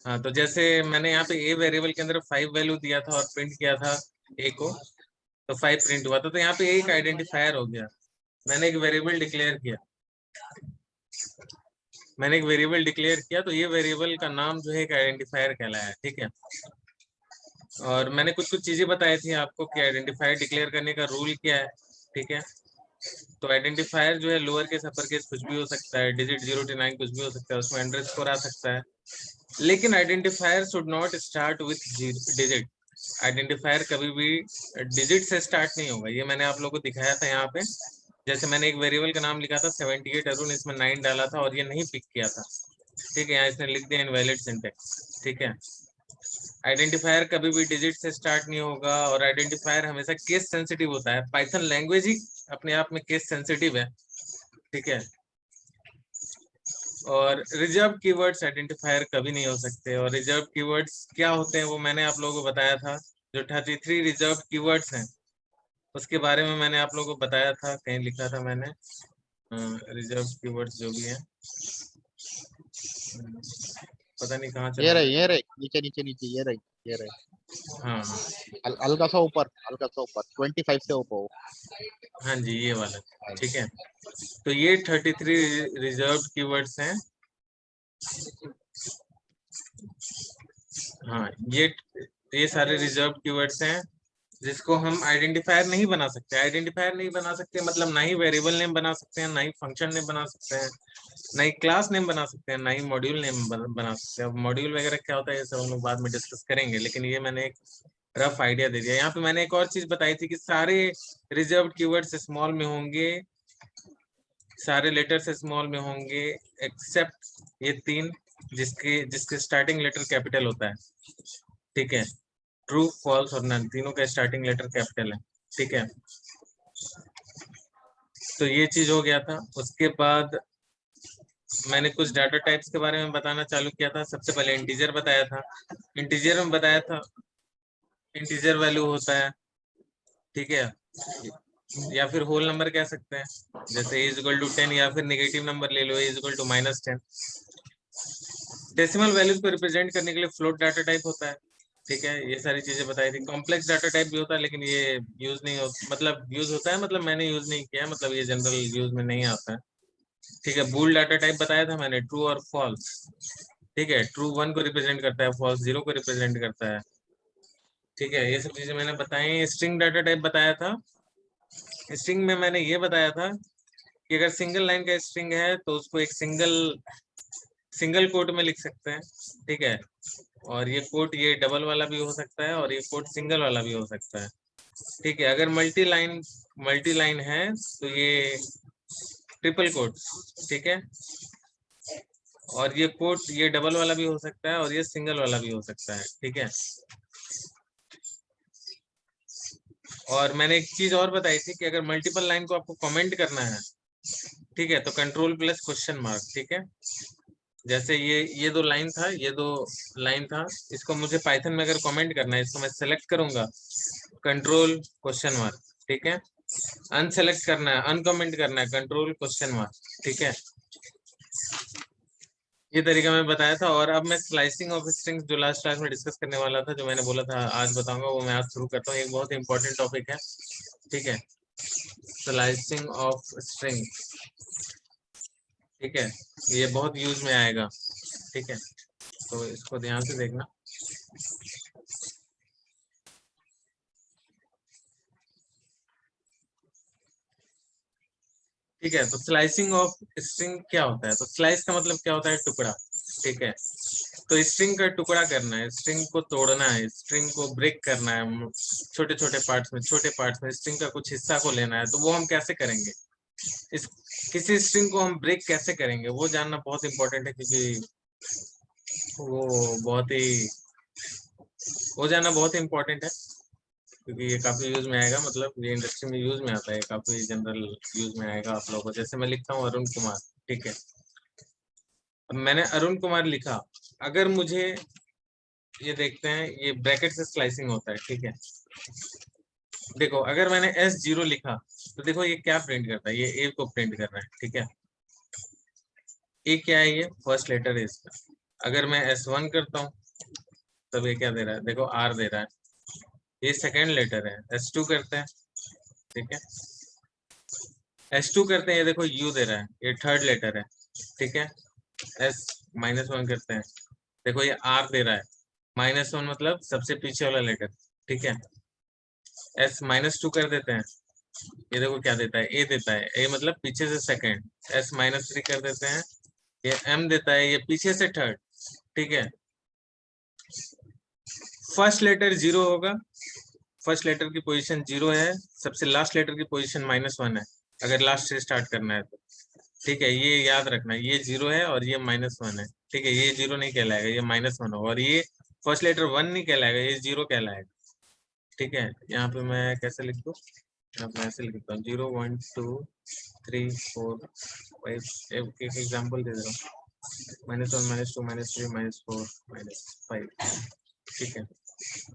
हाँ, तो जैसे मैंने यहाँ पे ए वेरिएबल के अंदर 5 वैल्यू दिया था और प्रिंट किया था ए को, तो 5 प्रिंट हुआ था, तो यहाँ पे एक आइडेंटिफायर हो गया। मैंने एक वेरिएबल डिक्लेयर किया, तो ये वेरिएबल का नाम जो है एक आइडेंटिफायर कहलाया, ठीक है। और मैंने कुछ कुछ चीजें बताई थी आपको कि आइडेंटिफायर डिक्लेयर करने का रूल क्या है, ठीक है। तो आइडेंटिफायर जो है लोअर केस अपर केस कुछ भी हो सकता है, डिजिट 0 to 9 कुछ भी हो सकता है, उसमें अंडरस्कोर आ सकता है, लेकिन identifier should not start with digit. Identifier कभी भी डिजिट से स्टार्ट नहीं होगा। ये मैंने आप लोगों को दिखाया था यहाँ पे। जैसे मैंने एक वेरिएबल का नाम लिखा था 78 अरुण, इसमें 9 डाला था और ये नहीं पिक किया था, ठीक है। यहाँ इसने लिख दिया इनवैलिड सिंटैक्स, ठीक है। आइडेंटिफायर कभी भी डिजिट से स्टार्ट नहीं होगा और आइडेंटिफायर हमेशा केस सेंसिटिव होता है। पाइथन लैंग्वेज ही अपने आप में केस सेंसिटिव है, ठीक है। और रिजर्व कीवर्ड्स आइडेंटिफायर कभी नहीं हो सकते। और रिजर्व कीवर्ड्स क्या होते हैं वो मैंने आप लोगों को बताया था। जो 33 रिजर्व कीवर्ड्स हैं उसके बारे में मैंने आप लोगों को बताया था, कहीं लिखा था मैंने, रिजर्व कीवर्ड्स जो भी है, पता नहीं कहाँ चला गया। ये रहे नीचे नीचे नीचे, ये रहे। हाँ हाँ हल्का सा ऊपर, हल्का सा ऊपर, 25 से ऊपर। हाँ जी, ये वाला, ठीक है। तो ये 33 रिजर्व कीवर्ड्स हैं। हाँ, ये सारे रिजर्व कीवर्ड्स हैं जिसको हम आइडेंटिफायर नहीं बना सकते। आइडेंटिफायर नहीं बना सकते मतलब ना ही वेरिएबल नेम बना सकते हैं, ना ही फंक्शन नेम बना सकते हैं, ना ही क्लास नेम बना सकते हैं, ना ही मॉड्यूल नेम बना सकते हैं। अब मॉड्यूल वगैरह क्या होता है ये सब हम लोग बाद में डिस्कस करेंगे, लेकिन ये मैंने एक रफ आइडिया दे दिया। यहाँ पे मैंने एक और चीज बताई थी कि सारे रिजर्व कीवर्ड्स स्मॉल में होंगे, सारे लेटर्स स्मॉल में होंगे, एक्सेप्ट ये 3 जिसके स्टार्टिंग लेटर कैपिटल होता है, ठीक है। ट्रू, फॉल्स और नन तीनों का स्टार्टिंग लेटर कैपिटल है, ठीक है। तो ये चीज हो गया था। उसके बाद मैंने कुछ डाटा टाइप्स के बारे में बताना चालू किया था। सबसे पहले इंटीजर बताया था। इंटीजर में बताया था इंटीजर वैल्यू होता है, ठीक है, या फिर होल नंबर कह सकते हैं, जैसे इज इक्वल टू 10, या फिर नेगेटिव नंबर ले लो, is equal to -10। Decimal values को रिप्रेजेंट करने के लिए फ्लोट डाटा टाइप होता है, ठीक है। ये सारी चीजें बताई थी। कॉम्प्लेक्स डाटा टाइप भी होता है, लेकिन ये यूज नहीं हो मतलब यूज होता है, मतलब मैंने यूज नहीं किया, मतलब ये जनरल यूज में नहीं आता है, ठीक है। बूल डाटा टाइप बताया था मैंने, ट्रू और फॉल्स, ठीक है। ट्रू 1 को रिप्रेजेंट करता है, फॉल्स 0 को रिप्रेजेंट करता है, ठीक है। ये सब चीजें मैंने बताई। स्ट्रिंग डाटा टाइप बताया था। स्ट्रिंग में मैंने ये बताया था कि अगर सिंगल लाइन का स्ट्रिंग है तो उसको एक सिंगल कोट में लिख सकते हैं, ठीक है। और ये कोट ये डबल वाला भी हो सकता है और ये कोट सिंगल वाला भी हो सकता है, ठीक है। अगर मल्टी लाइन है तो ये ट्रिपल कोट, ठीक है। और ये कोट ये डबल वाला भी हो सकता है और ये सिंगल वाला भी हो सकता है, ठीक है। और मैंने एक चीज और बताई थी कि अगर मल्टीपल लाइन को आपको कमेंट करना है, ठीक है, तो कंट्रोल प्लस क्वेश्चन मार्क, ठीक है। जैसे ये दो लाइन था, ये दो लाइन था, इसको मुझे पाइथन में अगर कमेंट करना है, इसको मैं सेलेक्ट करूंगा, कंट्रोल क्वेश्चन मार्क, ठीक है। अनसेलेक्ट करना है, अनकमेंट करना है, कंट्रोल क्वेश्चन मार्क, ठीक है। ये तरीका मैं बताया था। और अब मैं स्लाइसिंग ऑफ स्ट्रिंग्स जो लास्ट क्लास में डिस्कस करने वाला था, जो मैंने बोला था आज बताऊंगा, वो मैं आज शुरू करता हूँ। एक बहुत इंपॉर्टेंट टॉपिक है, ठीक है, स्लाइसिंग ऑफ स्ट्रिंग, ठीक है। ये बहुत यूज में आएगा, ठीक है, तो इसको ध्यान से देखना। ठीक है, तो स्लाइसिंग ऑफ स्ट्रिंग क्या होता है? तो स्लाइस का मतलब क्या होता है? टुकड़ा, ठीक है। तो स्ट्रिंग का टुकड़ा करना है, स्ट्रिंग को तोड़ना है, स्ट्रिंग को ब्रेक करना है, छोटे छोटे पार्ट्स में स्ट्रिंग का कुछ हिस्सा को लेना है। तो वो हम कैसे करेंगे? इस किसी स्ट्रिंग को हम ब्रेक कैसे करेंगे वो जानना बहुत इंपॉर्टेंट है, क्योंकि वो बहुत ही वो जानना बहुत इंपॉर्टेंट है, क्योंकि ये काफी यूज में आएगा, मतलब ये इंडस्ट्री में यूज में आता है, काफी जनरल यूज में आएगा आप लोगों को। जैसे मैं लिखता हूँ अरुण कुमार, ठीक है। अब मैंने अरुण कुमार लिखा, अगर मुझे ये देखते हैं, ये ब्रैकेट से स्लाइसिंग होता है, ठीक है। देखो अगर मैंने S0 लिखा तो देखो ये क्या प्रिंट करता है, ये A को प्रिंट कर रहा है, ठीक है। ए क्या है, ये फर्स्ट लेटर है इसका। अगर मैं S1 करता हूँ तब ये क्या दे रहा है, देखो R दे रहा है, ये सेकेंड लेटर है। S2 करते हैं, ठीक है, S2 करते हैं, ये देखो U दे रहा है, ये थर्ड लेटर है, ठीक है। S-1 करते हैं, देखो ये R दे रहा है, -1 मतलब सबसे पीछे वाला लेटर, ठीक है। S-2 कर देते हैं, ये देखो क्या देता है, A देता है, A मतलब पीछे से सेकेंड। S-3 कर देते हैं, ये M देता है, ये पीछे से थर्ड, ठीक है। फर्स्ट लेटर 0 होगा, फर्स्ट लेटर की पोजीशन 0 है, सबसे लास्ट लेटर की पोजीशन -1 है, अगर लास्ट से स्टार्ट करना है तो, ठीक है। ये याद रखना, ये 0 है और ये -1 है, ठीक है। ये 0 नहीं कहलाएगा, ये -1 होगा, और ये फर्स्ट लेटर 1 नहीं कहलाएगा, ये 0 कहलाएगा, ठीक है। यहाँ पे मैं कैसे लिख दूँ, यहाँ पे ऐसे लिखता हूँ 0 1 2 3 4 5, एक एग्जाम्पल दे दे रहा हूँ, -1 -2 -3 -4 -5, ठीक है।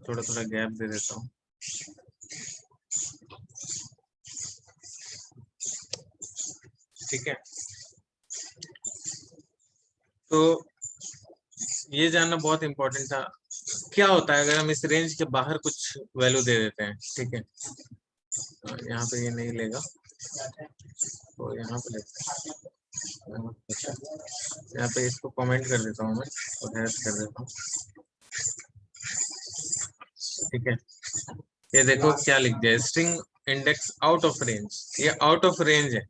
थोड़ा थोड़ा गैप दे देता हूँ, ठीक है। तो ये जानना बहुत इंपॉर्टेंट था, क्या होता है अगर हम इस रेंज के बाहर कुछ वैल्यू दे देते हैं, ठीक है। यहाँ पे ये नहीं लेगा, तो यहाँ पे लेते हैं, यहाँ पे इसको कमेंट कर देता हूँ मैं, और हैश कर देता हूँ, ठीक है। ये देखो क्या लिख दिया, string index out of range, ये आउट ऑफ रेंज है।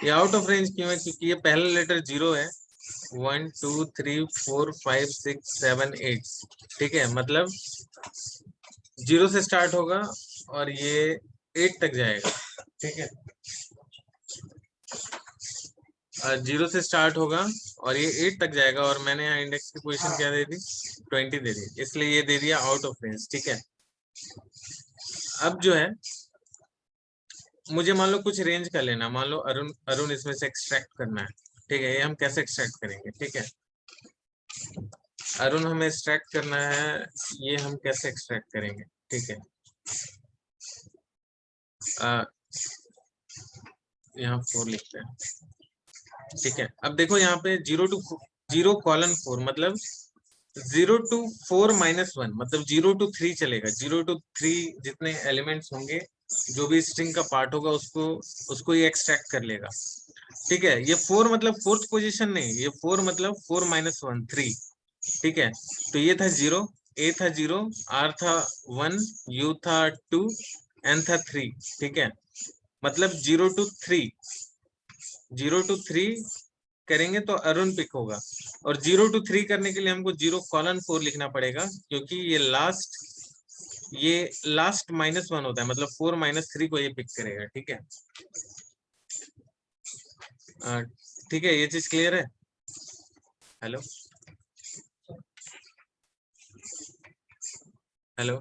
ये आउट ऑफ रेंज क्यों है, क्योंकि ये पहला लेटर 0 है, 1 2 3 4 5 6 7 8, ठीक है। मतलब 0 से स्टार्ट होगा और ये 8 तक जाएगा, ठीक है। 0 से स्टार्ट होगा और ये 8 तक जाएगा, और मैंने यहाँ इंडेक्स की पोजीशन क्या दे दी, 20 दे दी, इसलिए ये दे दिया आउट ऑफ रेंज, ठीक है। अब जो है, मुझे मान लो कुछ रेंज का लेना, मान लो अरुण अरुण इसमें से एक्सट्रैक्ट करना है, ठीक है। ये हम कैसे एक्सट्रैक्ट करेंगे, ठीक है। अरुण हमें एक्सट्रैक्ट करना है, ये हम कैसे एक्सट्रैक्ट करेंगे, ठीक है। यहाँ 4 लिखते हैं, ठीक है। अब देखो यहाँ पे 0 to 0:4 मतलब 0 to 4 -1 मतलब 0 to 3 चलेगा, 0 to 3 जितने एलिमेंट्स होंगे, जो भी स्ट्रिंग का पार्ट होगा, उसको ये एक्सट्रैक्ट कर लेगा, ठीक है। ये 4 मतलब फोर्थ पोजीशन नहीं, ये 4 मतलब 4 -1 3, ठीक है। तो ये था 0, A था 0, R था 1, U था 2, N था 3, ठीक है। मतलब 0 to 3 करेंगे तो अरुण पिक होगा, और 0 to 3 करने के लिए हमको 0:4 लिखना पड़ेगा, क्योंकि ये लास्ट -1 होता है, मतलब 4 -3 को ये पिक करेगा, ठीक है। ठीक है, ये चीज क्लियर है। Hello hello.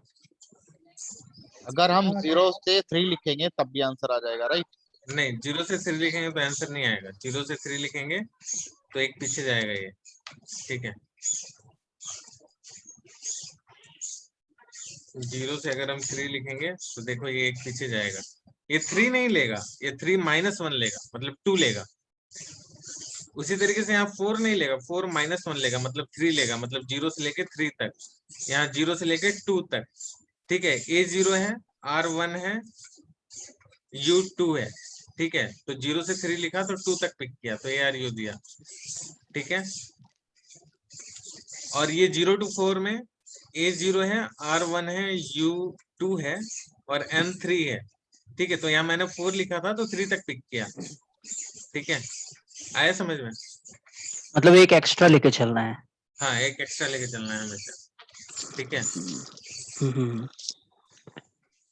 अगर हम 0 से 3 लिखेंगे तब भी आंसर आ जाएगा, राइट? नहीं, 0 से 3 लिखेंगे तो आंसर नहीं आएगा, 0 से 3 लिखेंगे तो एक पीछे जाएगा ये, ठीक है। 0 से अगर हम 3 लिखेंगे तो देखो ये एक पीछे जाएगा, ये 3 नहीं लेगा, ये 3 -1 लेगा, मतलब 2 लेगा। उसी तरीके से यहाँ 4 नहीं लेगा, 4 -1 लेगा, मतलब 3 लेगा, मतलब 0 से लेके 3 तक, यहाँ 0 से लेके 2 तक, ठीक है। A 0 है, R 1 है, U 2 है, ठीक है। तो 0 से 3 लिखा तो 2 तक पिक किया, तो AR U दिया, ठीक है। और ये 0 to 4 में A 0 है, R 1 है, U 2 है, और M 3 है, ठीक है। तो यहाँ मैंने 4 लिखा था तो 3 तक पिक किया, ठीक है। आया समझ में? मतलब एक एक्स्ट्रा लेके चलना है। हाँ, एक एक्स्ट्रा लेके चलना है हमेशा, ठीक है।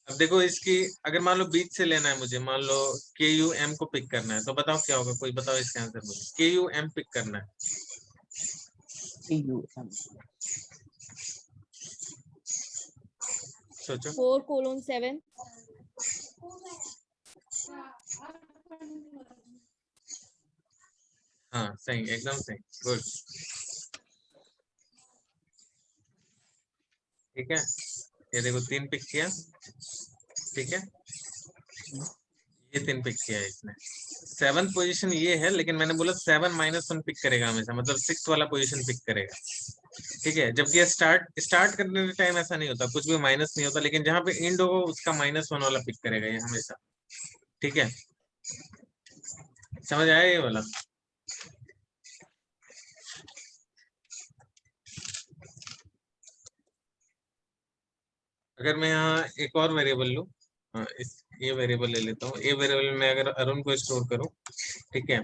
अब देखो इसकी, अगर मान लो बीच से लेना है मुझे, मान लो KUM को पिक करना है, तो बताओ क्या होगा, कोई बताओ इसका आंसर मुझे। KUM पिक करना है, सोचो। 4:7 हाँ सही, एकदम सही, गुड, ठीक है। ये देखो 3 पिक किया, ठीक है। ये 3 पिक किया है इसने। 7th पोजीशन ये है, लेकिन मैंने बोला 7 -1 पिक करेगा हमेशा, मतलब 6 वाला पोजीशन पिक करेगा, ठीक है। जबकि स्टार्ट करने के टाइम ऐसा नहीं होता, कुछ भी माइनस नहीं होता, लेकिन जहां पे एंड होगा उसका -1 वाला पिक करेगा ये हमेशा, ठीक है। समझ आया ये वाला? अगर मैं यहाँ एक और वेरिएबल लूँ, ये वेरिएबल ले लेता हूँ, ये वेरिएबल में अगर अरुण को स्टोर करूँ, ठीक है,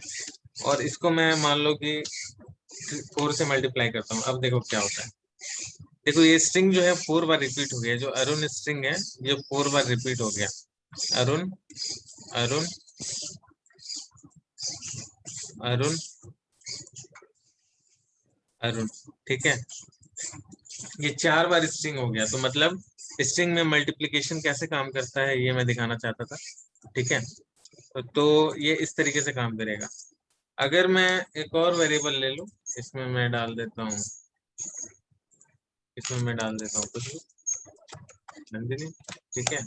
और इसको मैं मान लो कि 4 से मल्टीप्लाई करता हूँ, अब देखो क्या होता है। देखो ये स्ट्रिंग जो है 4 बार रिपीट हो गया, जो अरुण स्ट्रिंग है ये 4 बार रिपीट हो गया। अरुण अरुण अरुण अरुण, ठीक है, ये 4 बार स्ट्रिंग हो गया। तो मतलब स्ट्रिंग में मल्टीप्लिकेशन कैसे काम करता है ये मैं दिखाना चाहता था, ठीक है। तो ये इस तरीके से काम करेगा। अगर मैं एक और वेरिएबल ले लूं, इसमें मैं डाल देता हूँ, कुछ भी, नंदिनी, ठीक है,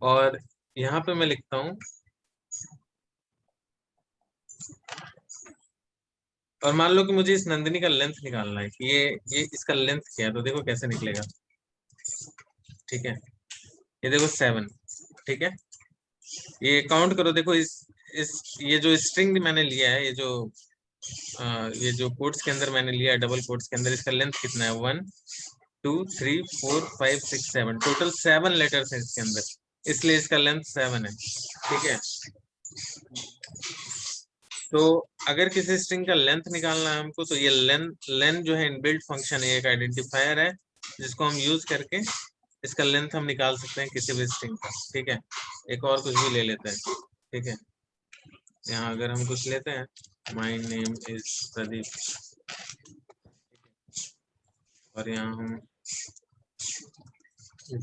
और यहाँ पे मैं लिखता हूँ, और मान लो कि मुझे इस नंदिनी का लेंथ निकालना है कि ये इसका लेंथ क्या है, तो देखो कैसे निकलेगा, ठीक है। ये देखो 7, ठीक है, ये काउंट करो, देखो इस ये जो स्ट्रिंग मैंने लिया है, ये जो कोट्स के अंदर मैंने लिया है, डबल कोट्स के अंदर, इसका लेंथ कितना है, 1 2 3 4 5 6 7, टोटल 7 लेटर्स है इसके अंदर, इसलिए इसका लेंथ 7 है, ठीक है। तो अगर किसी स्ट्रिंग का लेंथ निकालना है हमको, तो ये लेंथ जो है इनबिल्ट फंक्शन है, एक आइडेंटिफायर है जिसको हम यूज करके इसका लेंथ हम निकाल सकते हैं किसी भी स्ट्रिंग का, ठीक है। एक और कुछ भी ले लेते हैं, ठीक है। यहाँ अगर हम कुछ लेते हैं, माय नेम इज प्रदीप, और यहाँ हम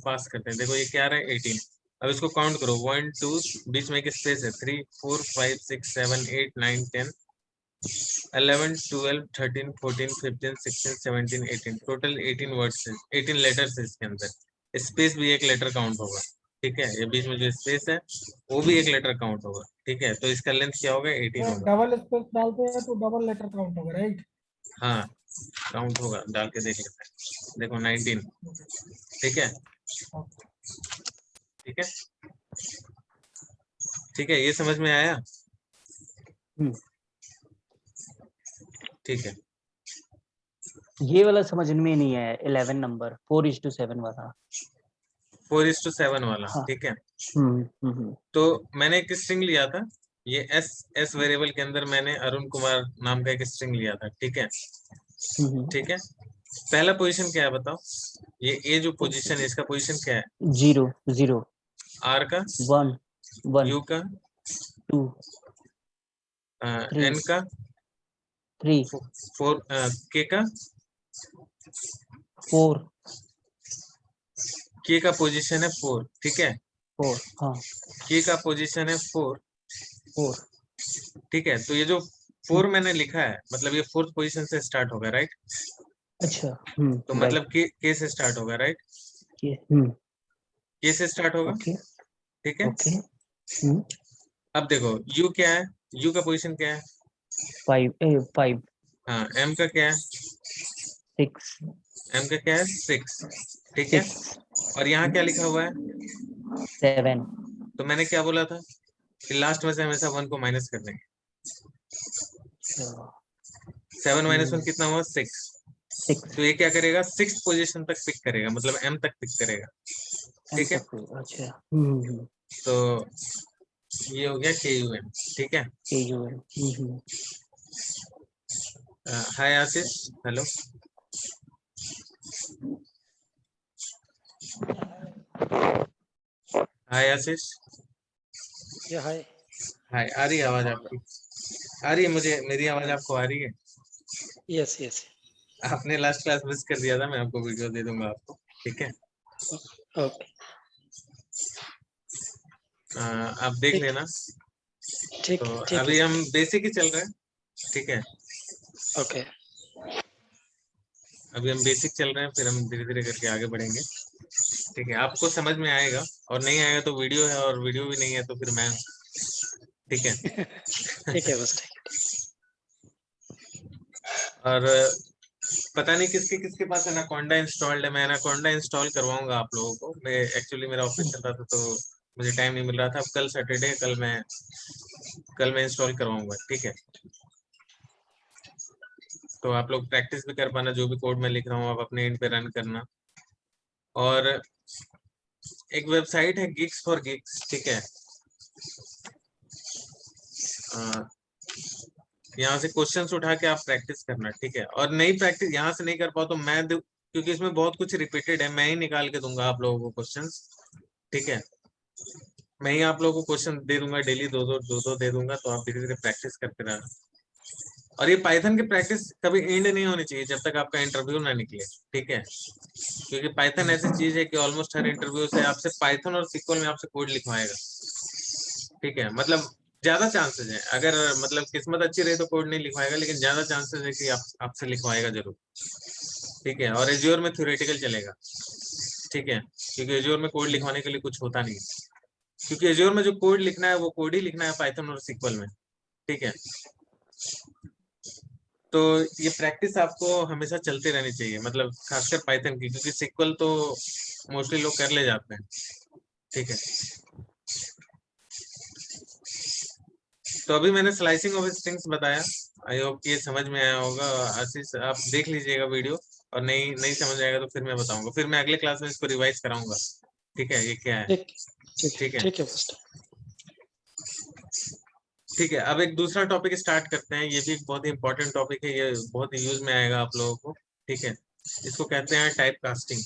पास करते हैं, देखो ये क्या रहा है, 18। अब इसको काउंट करो, 1 2, बीच में एक स्पेस है, 3 4 5 6 7 8 9 10 11 12 13 14 15 16 17 18, टोटल 18 वर्ड्स है, 18 लेटर्स है इसके अंदर, स्पेस भी एक लेटर काउंट होगा, ठीक है। ये बीच में जो स्पेस है वो भी एक लेटर काउंट होगा, ठीक है। तो इसका लेंथ क्या होगा, 18 होगा। डबल स्पेस डालते हैं तो डबल लेटर काउंट होगा, राइट? हाँ काउंट होगा, डाल के देख लेते हैं, देखो 19, ठीक है, ठीक है, ठीक है, ये समझ में आया? ठीक है, ये वाला समझ में नहीं है, 11 नंबर 4:7 वाला। 4:7 वाला, हाँ। ठीक है। हम्म। तो मैंने एक स्ट्रिंग लिया था, ये एस वेरिएबल के अंदर मैंने अरुण कुमार नाम का एक स्ट्रिंग लिया था, ठीक है, ठीक है। पहला पोजीशन क्या है बताओ, ये जो पोजीशन है इसका पोजीशन क्या है, 0 आर का, 1 यू का, 2 3 एन का, 3 4 के का, 4 के का पोजीशन है 4, ठीक है, 4 हाँ के का पोजीशन है 4, 4 ठीक है। तो ये जो 4 मैंने लिखा है, मतलब ये 4th पोजीशन से स्टार्ट होगा, राइट? अच्छा तो मतलब के से स्टार्ट होगा, राइट? के से स्टार्ट होगा, ओके ठीक है। ओके अब देखो यू क्या है, यू का पोजीशन क्या है, 5 हाँ, एम का क्या है, 6 एम का क्या है, 6, ठीक है। और यहाँ क्या लिखा हुआ है, 7 तो मैंने क्या बोला था कि लास्ट में से हमेशा 1 को माइनस कर देंगे, 7 - 1 कितना हुआ, 6। 6 तो ये क्या करेगा, 6th पोजीशन तक पिक करेगा, मतलब एम तक पिक करेगा, ठीक है। अच्छा तो ये हो गया KUM, ठीक है। हाय आशीष, हेलो, हाय आशीष, हाय। हाय, आ रही है आवाज आपकी, आ रही है मुझे, मेरी आवाज आपको आ रही है? Yes yes. आपने लास्ट क्लास मिस कर दिया था, मैं आपको वीडियो दे दूंगा आपको, ठीक है। ओके आप देख ठीक लेना। ठीक तो ठीक अभी है हम बेसिक ही चल रहे हैं, ठीक है। ओके अभी हम बेसिक चल रहे हैं, फिर हम धीरे धीरे करके आगे बढ़ेंगे। ठीक है, आपको समझ में आएगा, और नहीं आएगा तो वीडियो है, और वीडियो भी नहीं है तो फिर मैं हूं। ठीक है। ठीक है बस, ठीक और पता नहीं किसके किसके पास एनाकोंडा इंस्टॉल्ड है। मैं एनाकोंडा इंस्टॉल करवाऊंगा आप लोगों को। मैं एक्चुअली मेरा ऑफिस चल रहा था तो मुझे टाइम नहीं मिल रहा था। अब कल सैटरडे, कल मैं इंस्टॉल करवाऊंगा। ठीक है, तो आप लोग प्रैक्टिस भी कर पाना, जो भी कोड मैं लिख रहा हूँ आप अपने एंड पे रन करना। और एक वेबसाइट है गिग्स फॉर गिग्स, ठीक है, यहाँ से क्वेश्चंस उठा के आप प्रैक्टिस करना। ठीक है, और नई प्रैक्टिस यहाँ से नहीं कर पाओ तो क्योंकि इसमें बहुत कुछ रिपीटेड है, मैं ही निकाल के दूंगा आप लोगों को क्वेश्चंस। ठीक है, मैं ही आप लोगों को क्वेश्चन दे दूंगा, डेली दो दे दूंगा, तो आप धीरे धीरे प्रैक्टिस करते रहना। और ये पाइथन की प्रैक्टिस कभी एंड नहीं होनी चाहिए जब तक आपका इंटरव्यू ना निकले। ठीक है, क्योंकि पाइथन ऐसी चीज है कि ऑलमोस्ट हर इंटरव्यू से आपसे पाइथन और सिक्वल में आपसे कोड लिखवाएगा। ठीक है, मतलब ज्यादा चांसेस है, अगर मतलब किस्मत अच्छी रही तो कोड नहीं लिखवाएगा, लेकिन ज्यादा चांसेस है कि आपसे लिखवाएगा जरूर। ठीक है, और एज्योर में थ्योरेटिकल चलेगा। ठीक है, क्योंकि एज्योर में कोड लिखवाने के लिए कुछ होता नहीं, क्योंकि एज्योर में जो कोड लिखना है वो कोड ही लिखना है पाइथन और सिक्वल में। ठीक है, तो ये प्रैक्टिस आपको हमेशा चलती रहनी चाहिए, मतलब खासकर पाइथन की, क्योंकि सिक्वल तो मोस्टली लोग कर ले जाते हैं। ठीक है, तो अभी मैंने स्लाइसिंग ऑफ स्ट्रिंग्स बताया, आई होप ये समझ में आया होगा। आशीष आप देख लीजिएगा वीडियो, और नहीं समझ आएगा तो फिर मैं बताऊंगा, फिर मैं अगले क्लास में इसको रिवाइज कराऊंगा। ठीक है, ये क्या है। ठीक ठीक है, ठीक है बस। ठीक है, अब एक दूसरा टॉपिक स्टार्ट करते हैं। ये भी एक बहुत ही इंपॉर्टेंट टॉपिक है, ये बहुत ही यूज में आएगा आप लोगों को। ठीक है, इसको कहते हैं टाइप कास्टिंग।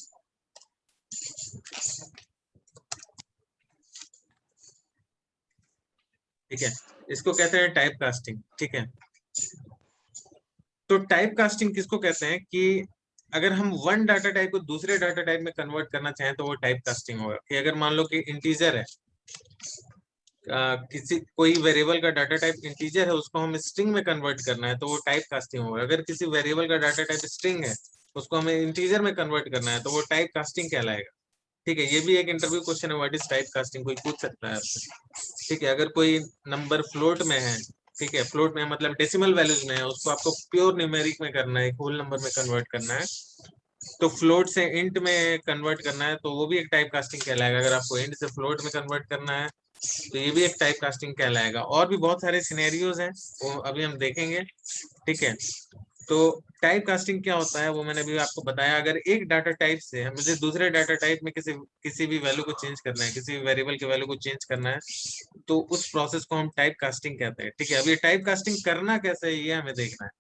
ठीक है, इसको कहते हैं टाइप कास्टिंग। ठीक है, तो टाइप कास्टिंग किसको कहते हैं कि अगर हम वन डाटा टाइप को दूसरे डाटा टाइप में कन्वर्ट करना चाहें तो वो टाइप कास्टिंग होगा। कि अगर मान लो कि इंटीजर है, किसी कोई वेरिएबल का डाटा टाइप इंटीजर है, उसको हम स्ट्रिंग में कन्वर्ट करना है तो वो टाइप कास्टिंग होगा। अगर किसी वेरिएबल का डाटा टाइप स्ट्रिंग है, उसको हमें इंटीजर में कन्वर्ट करना है तो वो टाइप कास्टिंग कहलाएगा। ठीक है, ये भी एक इंटरव्यू क्वेश्चन है, व्हाट इज टाइप कास्टिंग, कोई पूछ सकता है आपसे। ठीक है, अगर कोई नंबर फ्लोट में है, ठीक है, फ्लोट में मतलब डेसिमल वैल्यूज में है, उसको आपको प्योर न्यूमेरिक में करना है, होल नंबर में कन्वर्ट करना है, तो फ्लोट से इंट में कन्वर्ट करना है तो वो भी एक टाइप कास्टिंग कहलाएगा। अगर आपको इंट से फ्लोट में कन्वर्ट करना है तो ये भी एक टाइप कास्टिंग कहलाएगा। और भी बहुत सारे सिनेरियोज हैं, वो अभी हम देखेंगे। ठीक है, तो टाइप कास्टिंग क्या होता है वो मैंने अभी आपको बताया। अगर एक डाटा टाइप से मुझे दूसरे डाटा टाइप में किसी भी वैल्यू को चेंज करना है, किसी भी वेरिएबल के वैल्यू को चेंज करना है, तो उस प्रोसेस को हम टाइप कास्टिंग कहते हैं। ठीक है, अब ये टाइप कास्टिंग करना कैसे है ये हमें देखना है।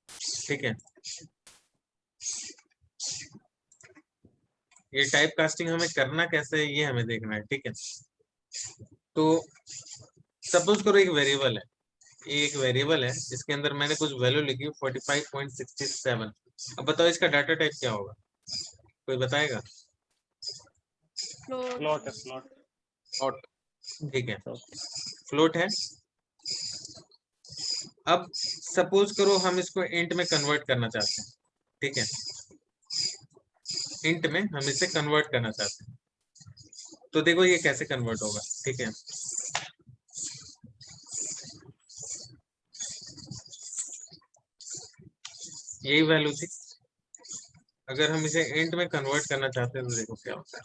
ठीक है, ये टाइप कास्टिंग हमें करना कैसे है ये हमें देखना है। ठीक है, तो सपोज करो एक वेरिएबल है, ये एक वेरिएबल है, इसके अंदर मैंने कुछ वैल्यू लिखी 45.67। अब बताओ इसका डाटा टाइप क्या होगा, कोई बताएगा। फ्लोट है, फ्लोट। और ठीक है, फ्लोट है। अब सपोज करो हम इसको इंट में कन्वर्ट करना चाहते हैं। ठीक है, इंट में हम इसे कन्वर्ट करना चाहते हैं, तो देखो ये कैसे कन्वर्ट होगा। ठीक है, यही वैल्यू थी, अगर हम इसे इंट में कन्वर्ट करना चाहते हैं तो देखो क्या होता है।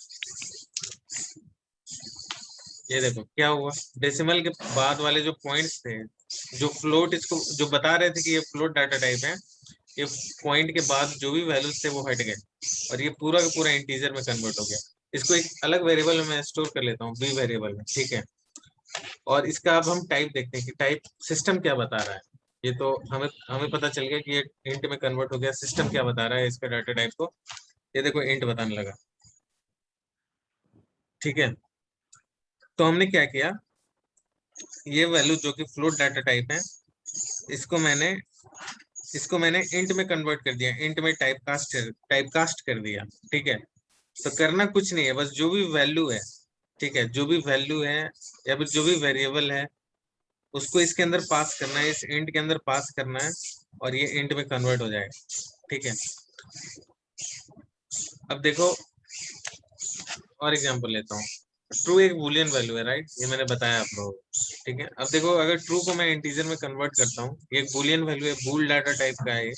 ये देखो क्या हुआ, डेसिमल के बाद वाले जो पॉइंट्स थे, जो फ्लोट इसको जो बता रहे थे कि ये फ्लोट डाटा टाइप है, ये पॉइंट के बाद जो भी वैल्यूज थे वो हट गए, और ये पूरा का पूरा इंटीजर में कन्वर्ट हो गया। इसको एक अलग वेरिएबल में मैं स्टोर कर लेता हूँ, बी वेरिएबल में। ठीक है, और इसका अब हम टाइप देखते हैं कि टाइप सिस्टम क्या बता रहा है। ये तो हमें पता चल गया कि ये इंट में कन्वर्ट हो गया, सिस्टम क्या बता रहा है इसका डाटा टाइप को। ये देखो इंट बताने लगा। ठीक है, तो हमने क्या किया, ये वैल्यू जो कि फ्लोट डाटा टाइप है, इसको मैंने इंट में कन्वर्ट कर दिया, इंट में टाइपकास्ट कर दिया। ठीक है, तो करना कुछ नहीं है, बस जो भी वैल्यू है, ठीक है, जो भी वैल्यू है या फिर जो भी वेरिएबल है उसको इसके अंदर पास करना है, इस इंट के अंदर पास करना है, और ये इंट में कन्वर्ट हो जाएगा। ठीक है, अब देखो और एग्जांपल लेता हूँ। ट्रू एक बूलियन वैल्यू है, राइट, ये मैंने बताया आप लोगों को, ठीक है। अब देखो अगर ट्रू को मैं इंटीजर में कन्वर्ट करता हूँ, ये एक बूलियन वैल्यू है, बूल डाटा टाइप का है ये।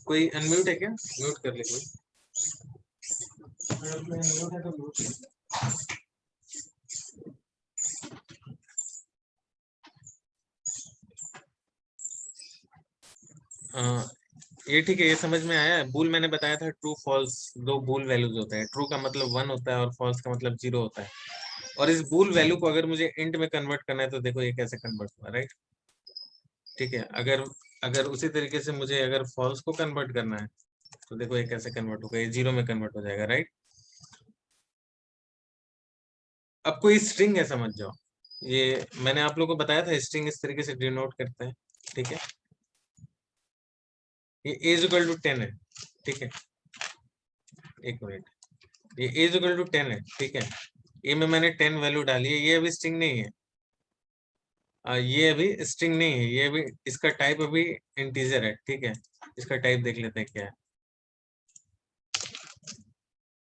कोई अनम्यूट है क्या? म्यूट कर ले कोई। अगर कोई अनम्यूट है तो म्यूट कर ले। ये ठीक है, ये समझ में आया है। बूल मैंने बताया था ट्रू फॉल्स, दो बूल वैल्यूज होते हैं। ट्रू का मतलब 1 होता है और फॉल्स का मतलब 0 होता है। और इस बूल वैल्यू को अगर मुझे इंट में कन्वर्ट करना है तो देखो ये कैसे कन्वर्ट हुआ, राइट, ठीक है। अगर अगर उसी तरीके से मुझे अगर फॉल्स को कन्वर्ट करना है तो देखो ये कैसे कन्वर्ट होगा, ये 0 में कन्वर्ट हो जाएगा, राइट। अब कोई स्ट्रिंग है, समझ जाओ, ये मैंने आप लोगों को बताया था स्ट्रिंग इस तरीके से डिनोट करते हैं, ठीक है। ये a=10 है, ठीक है। एक मिनट, ये a=10 है, ठीक है। ये में मैंने 10 वैल्यू डाली है, ये अभी स्ट्रिंग नहीं है। ये अभी स्ट्रिंग नहीं है, ये अभी इसका टाइप अभी इंटीजर है, ठीक है। इसका टाइप देख लेते हैं क्या है।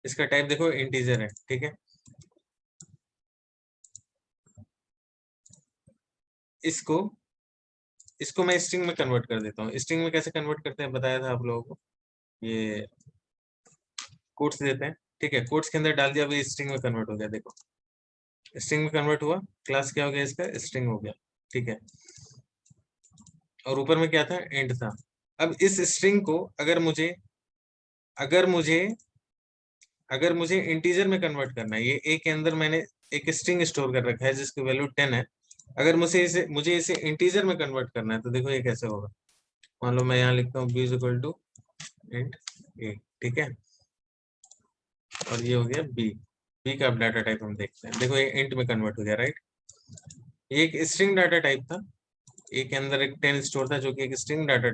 इसका टाइप देखो इंटीजर है, ठीक है। इसको इसको मैं स्ट्रिंग में कन्वर्ट कर देता हूँ। स्ट्रिंग में कैसे कन्वर्ट करते हैं बताया था आप लोगों को, ये कोट्स देते हैं, ठीक है। कोट्स के अंदर डाल दिया, अभी स्ट्रिंग में कन्वर्ट हो गया, देखो स्ट्रिंग में कन्वर्ट हुआ। क्लास क्या हो गया इसका? स्ट्रिंग हो गया, ठीक है। और ऊपर में क्या था? एंड था। अब इस स्ट्रिंग को अगर मुझे अगर मुझे इंटीजर में कन्वर्ट करना है, ये ए के अंदर मैंने एक स्ट्रिंग स्टोर कर रखा है जिसकी वैल्यू 10 है। अगर मुझे इसे इंटीजर में कन्वर्ट करना है तो देखो ये कैसे होगा। मान लो मैं यहाँ लिखता हूँ b int a, ठीक है। और ये हो गया b का अब डाटा टाइप हम देखते हैं। देखो ये इंट में कन्वर्ट हो गया, राइट। ये एक स्ट्रिंग डाटा टाइप था, ए के अंदर एक 10 स्टोर था जो कि एक स्ट्रिंग डाटा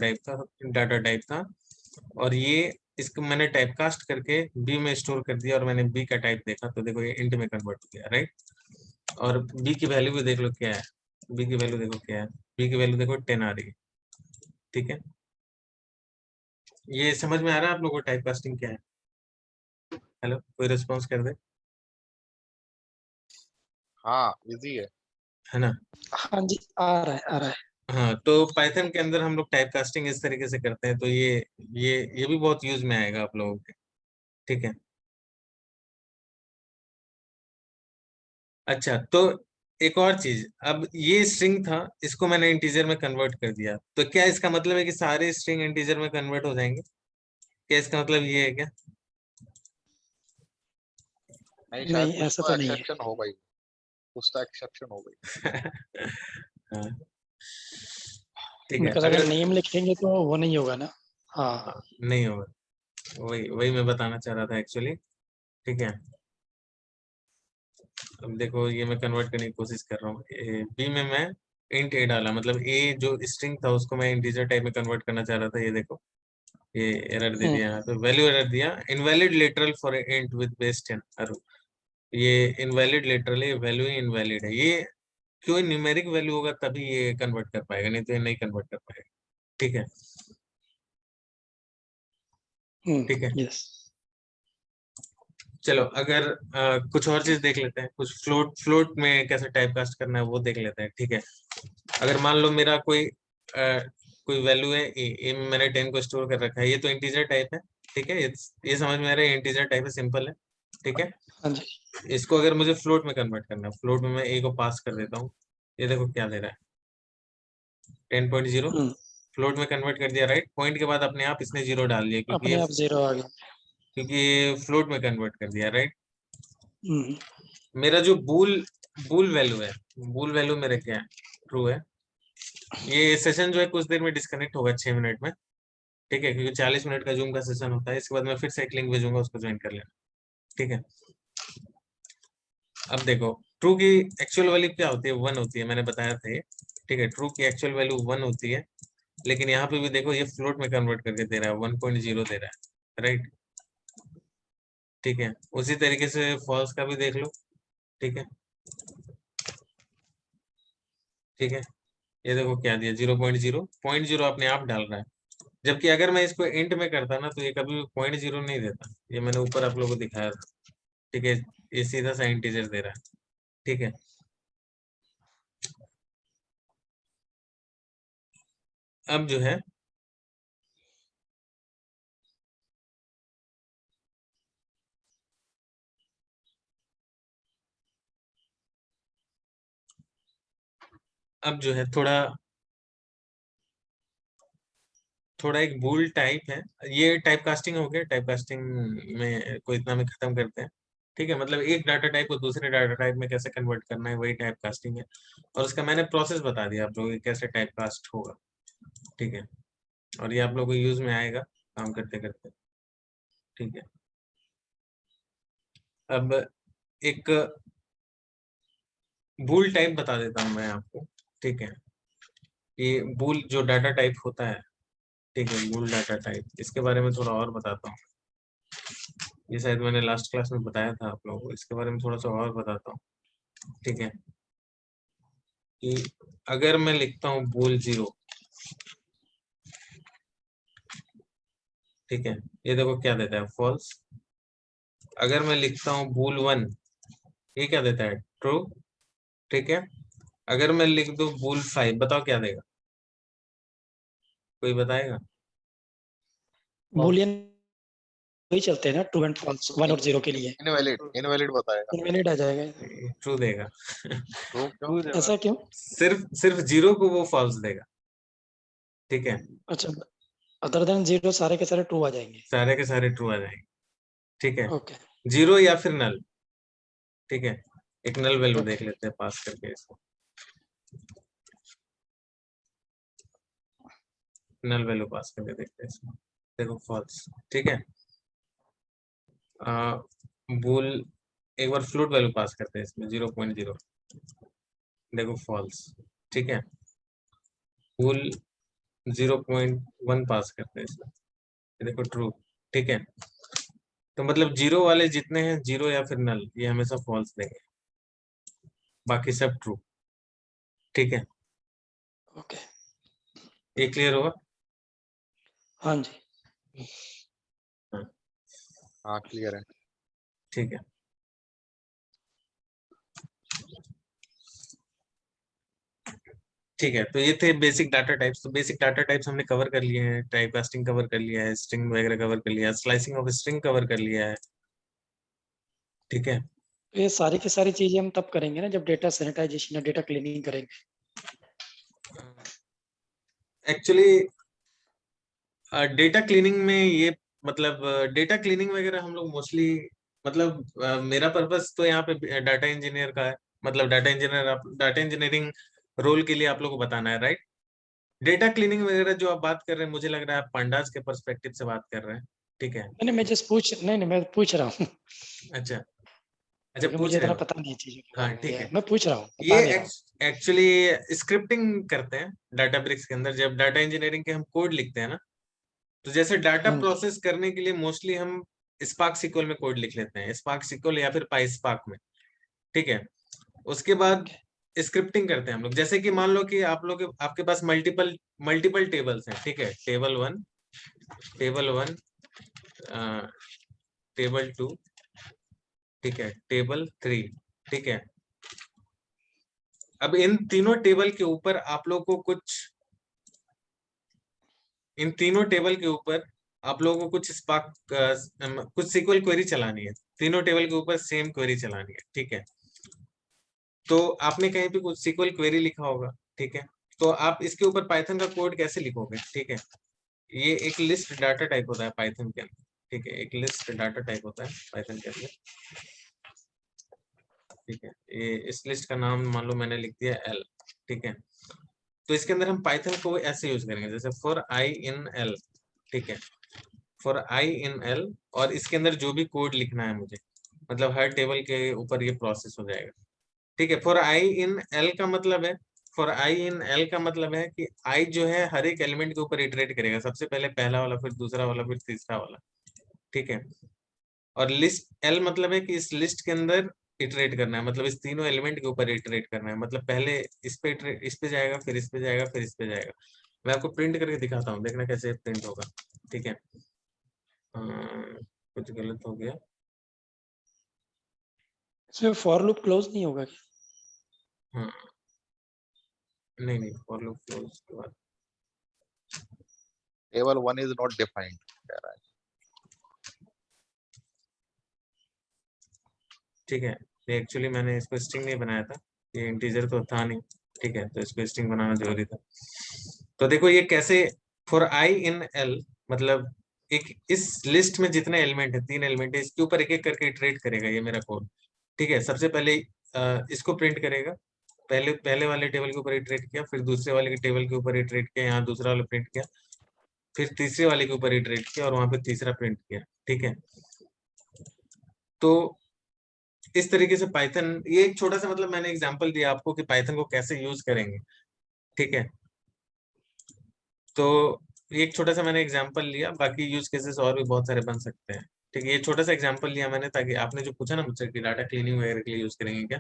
टाइप था। और ये इसको मैंने टाइप कास्ट करके बी में स्टोर कर दिया और मैंने बी का टाइप देखा तो देखो ये इंट में कन्वर्ट हो गया, राइट। और बी की वैल्यू भी देख लो क्या है। बी की वैल्यू देखो क्या है, बी की वैल्यू देखो 10 आ रही है, ठीक है। ये समझ में आ रहा है आप लोगों को टाइप कास्टिंग क्या है? हेलो, कोई रिस्पॉन्स कर दे। हाँ इजी है ना? हाँ जी, आ रहा है आ रहा है। हाँ, तो पाइथन के अंदर हम लोग टाइप कास्टिंग इस तरीके से करते हैं, तो ये भी बहुत यूज में आएगा आप लोगों के, ठीक है। अच्छा, तो एक और चीज, अब ये स्ट्रिंग था, इसको मैंने इंटीजर में कन्वर्ट कर दिया, तो क्या इसका मतलब है कि सारे स्ट्रिंग इंटीजर में कन्वर्ट हो जाएंगे? क्या इसका मतलब ये है क्या? नहीं, शायद नहीं, कुछ ऐसा तो तो नहीं है। एक्सेप्शन हो गई, कुछ तो एक्सेप्शन हो गई। हाँ, ठीक है। बिकॉज अगर अगर नेम लिखेंगे तो वो नहीं होगा ना। हाँ। हाँ, नहीं होगा, वही वही मैं बताना चाह रहा था एक्चुअली, ठीक है। अब देखो ये मैं कन्वर्ट करने की कोशिश कर रहा हूँ। बी में मैं इंट ए डाला, मतलब ए जो स्ट्रिंग था उसको मैं इंटीजर टाइप में कन्वर्ट करना चाह रहा था। ये देखो ये एरर दे दिया यहाँ पे, वैल्यू एरर दिया, invalid literal for int with base 10। ये इनवैलिड लिटरल है, वैल्यू ही इनवैलिड है। ये क्यों न्यूमेरिक वैल्यू होगा तभी ये कन्वर्ट कर पाएगा, नहीं तो ये नहीं कन्वर्ट कर पाएगा, ठीक है। ठीक है, यस। चलो अगर कुछ और चीज देख लेते हैं, कुछ फ्लोट में कैसे टाइप कास्ट करना है वो देख लेते हैं, ठीक है। अगर मान लो मेरा कोई वैल्यू है ए में मैंने 10 को स्टोर कर रखा है, ये तो इंटीजर टाइप है, ठीक है। ये समझ में आ रहा है, इंटीजर टाइप है, सिंपल है, ठीक है। हाँ जी। इसको अगर मुझे फ्लोट में कन्वर्ट करना है, फ्लोट में मैं ए को पास कर देता हूँ। ये देखो क्या दे रहा है, 10.0। फ्लोट में कन्वर्ट कर दिया, राइट। पॉइंट के बाद अपने आप इसने 0 डाल दिया अपने आप 0 आ गया। क्योंकि ये फ्लोट में कन्वर्ट कर दिया, राइट। हम्म, मेरा जो बूल वैल्यू है, बूल वैल्यू मेरे क्या है? ट्रू है। ये सेशन जो है कुछ देर में डिस्कनेक्ट होगा, 6 मिनट में, ठीक है, क्योंकि 40 मिनट का जूम का सेशन होता है। इसके बाद मैं फिर से एक लिंक भेजूंगा, उसको ज्वाइन कर लेना, ठीक है। अब देखो ट्रू की एक्चुअल वैल्यू क्या होती है? 1 होती है, मैंने बताया था ये, ठीक है। ट्रू की एक्चुअल वैल्यू 1 होती है, लेकिन यहाँ पे भी देखो ये फ्लोट में कन्वर्ट करके दे रहा है, 1.0 दे रहा है, राइट, ठीक है। उसी तरीके से फॉल्स का भी देख लो, ठीक है, ठीक है। ये देखो क्या दिया 0.0, 0.0 अपने आप डाल रहा है, जबकि अगर मैं इसको इंट में करता ना तो ये कभी भी 0.0 नहीं देता। ये मैंने ऊपर आप लोगों को दिखाया था, ठीक है, ये सीधा सा इंटीजर दे रहा है, ठीक है। अब जो है थोड़ा एक बूल टाइप है, ये टाइप कास्टिंग हो गया। टाइप कास्टिंग में को इतना में खत्म करते हैं, ठीक है। मतलब एक डाटा टाइप को दूसरे डाटा टाइप में कैसे कन्वर्ट करना है, वही टाइप कास्टिंग है। और उसका मैंने प्रोसेस बता दिया आप लोगों को कैसे टाइप कास्ट होगा, ठीक है। और ये आप लोगों को यूज में आएगा काम करते करते, ठीक है। अब एक बूल टाइप बता देता हूँ मैं आपको, ठीक है। ये बूल जो डाटा टाइप होता है, ठीक है, बूल डाटा टाइप, इसके बारे में थोड़ा और बताता हूँ। ये शायद मैंने लास्ट क्लास में बताया था आप लोगों को, इसके बारे में थोड़ा सा और बताता हूँ, ठीक है। कि अगर मैं लिखता हूँ बूल 0, ठीक है, ये देखो क्या देता है, फॉल्स। अगर मैं लिखता हूँ बूल 1, ये क्या देता है, ट्रू, ठीक है। अगर मैं लिख दूं बूल 5, बताओ क्या देगा, कोई बताएगा? बूलियन वही चलते हैं ना, ट्रू एंड फॉल्स, 1 और 0 के लिए। इनवैलिड बताएगा। इनवैलिड आ जाएगा। ट्रू देगा। ट्रू क्यों? ऐसा क्यों? सिर्फ 0 को वो फॉल्स देगा, ठीक है। अच्छा, अदर देन 0 सारे के सारे ट्रू आ जाएंगे। सारे के सारे ट्रू आ जाएंगे, ठीक है। ओके 0 या फिर नल, ठीक है। एक नल वैल्यू ओके देख लेते हैं पास करके इसको, नल वैल्यू पास करके देखते हैं इसको। देखो फॉल्स, ठीक है। बूल एक बार फ्लोट वैल्यू पास करते हैं इसमें 0.0, देखो फॉल्स, ठीक है। बूल 0.1 पास करते हैं इसमें, ये देखो ट्रू, ठीक है। तो मतलब 0 वाले जितने हैं, 0 या फिर नल, ये हमेशा फॉल्स देंगे, बाकी सब ट्रू, ठीक है। ओके। ये क्लियर होगा? हाँ जी। हाँ, हाँ क्लियर है। ठीक है। ठीक है, तो ये थे बेसिक डाटा टाइप्स। तो बेसिक डाटा टाइप्स हमने कवर कर लिए हैं, टाइप कास्टिंग कवर कर लिया है, स्ट्रिंग वगैरह कवर कर लिया है, स्लाइसिंग ऑफ स्ट्रिंग कवर कर लिया है, ठीक है। तो ये सारी की सारी चीजें हम तब करेंगे ना जब डेटा सैनिटाइजेशन या डेटा क्लीनिंग करेंगे। एक्चुअली डेटा क्लीनिंग में ये मतलब डेटा क्लीनिंग वगैरह हम लोग मोस्टली मतलब मेरा पर्पस तो यहाँ पे डाटा इंजीनियर का है। मतलब डाटा इंजीनियरिंग रोल के लिए आप लोग को बताना है, राइट। डेटा क्लीनिंग वगैरह जो आप बात कर रहे हैं, मुझे लग रहा है आप पांडास के पर्सपेक्टिव से बात कर रहे हैं, ठीक है। नहीं मैं जस्ट पूछ नहीं नहीं मैं पूछ रहा हूँ अच्छा अच्छा, क्योंकि पूछ मुझे रहे इतना हो। पता नहीं है चीजों के हाँ बारे में। ठीक है, मैं पूछ रहा हूँ, बता ये नहीं रहा हूँ। एक्चुअली स्क्रिप्टिंग करते हैं डाटाब्रिक्स के अंदर। जब डाटा इंजीनियरिंग के हम कोड लिखते हैं ना, तो जैसे डाटा हाँ जी प्रोसेस करने के लिए मोस्टली हम स्पार्क सिक्वल में कोड लिख लेते हैं, स्पार्क सिक्वल या फिर पाई स्पार्क में, ठीक है। उसके बाद ओके स्क्रिप्टिंग करते हैं हम लोग। जैसे कि मान लो कि आपके पास मल्टीपल मल्टीपल टेबल्स हैं, ठीक है। टेबल 1, टेबल 1, टेबल 2, ठीक है, टेबल 3, ठीक है। अब इन तीनों टेबल के ऊपर आप लोग को इन तीनों टेबल के ऊपर आप लोगों को कुछ सिक्वल क्वेरी चलानी है। तीनों टेबल के ऊपर सेम क्वेरी चलानी है, ठीक है। तो आपने कहीं पे कुछ सिक्वल क्वेरी लिखा होगा, ठीक है। तो आप इसके ऊपर पाइथन का कोड कैसे लिखोगे, ठीक है। ये एक लिस्ट डाटा टाइप होता है पाइथन के अंदर, ठीक है। एक लिस्ट डाटा टाइप होता है पाइथन के अंदर, ठीक है। ये इस लिस्ट का नाम मान लो मैंने लिख दिया एल, ठीक है। तो इसके अंदर हम पाइथन को ऐसे यूज करेंगे, जैसे फॉर आई इन एल, ठीक है। फॉर आई इन एल, और इसके अंदर जो भी कोड लिखना है मुझे, मतलब हर टेबल के ऊपर ये प्रोसेस हो जाएगा, ठीक है। फॉर आई इन एल का मतलब है, फॉर आई इन एल का मतलब है कि आई जो है हर एक एलिमेंट के ऊपर इटरेट करेगा, सबसे पहले पहला वाला, फिर दूसरा वाला, फिर तीसरा वाला, ठीक है। और लिस्ट एल मतलब है कि इस लिस्ट के अंदर इटरेट करना है, मतलब इस तीनों एलिमेंट के ऊपर इटरेट करना है, मतलब पहले इस पे जाएगा, फिर इस पे जाएगा, फिर इस पे जाएगा। मैं आपको प्रिंट करके दिखाता हूँ, देखना कैसे प्रिंट होगा। ठीक है, कुछ गलत हो गया। इसमें फॉर लूप क्लोज नहीं होगा क्या? हाँ, नहीं फॉर लूप क्लोज के बाद टेबल 1 is not defined कह रहा है। ठीक है, ये एक्चुअली मैंने इसको स्ट्रिंग नहीं बनाया था, ये इंटीजर तो था नहीं। ठीक है, तो इसको स्ट्रिंग बनाना जरूरी था। तो देखो ये कैसे, फॉर आई इन एल, मतलब एक इस लिस्ट में जितने एलिमेंट है, 3 एलिमेंट है, इसके ऊपर एक एक करके इटरेट करेगा ये मेरा कोड। ठीक है, सबसे पहले इसको प्रिंट करेगा, पहले पहले वाले टेबल के ऊपर इटरेट किया, फिर दूसरे वाले के टेबल के ऊपर इटरेट किया, यहाँ दूसरा वाला प्रिंट किया, फिर तीसरे वाले के ऊपर इटरेट किया और वहां पे तीसरा प्रिंट किया। ठीक है, तो इस तरीके से पाइथन, ये एक छोटा सा मतलब मैंने एग्जांपल दिया आपको कि पाइथन को कैसे यूज करेंगे। ठीक है, तो ये एक छोटा सा मैंने एग्जांपल लिया, बाकी यूज केसेस और भी बहुत सारे बन सकते हैं। ठीक है, ये छोटा सा एग्जांपल लिया मैंने ताकि आपने जो पूछा ना मुझसे कि डाटा क्लीनिंग वगैरह के लिए यूज करेंगे क्या,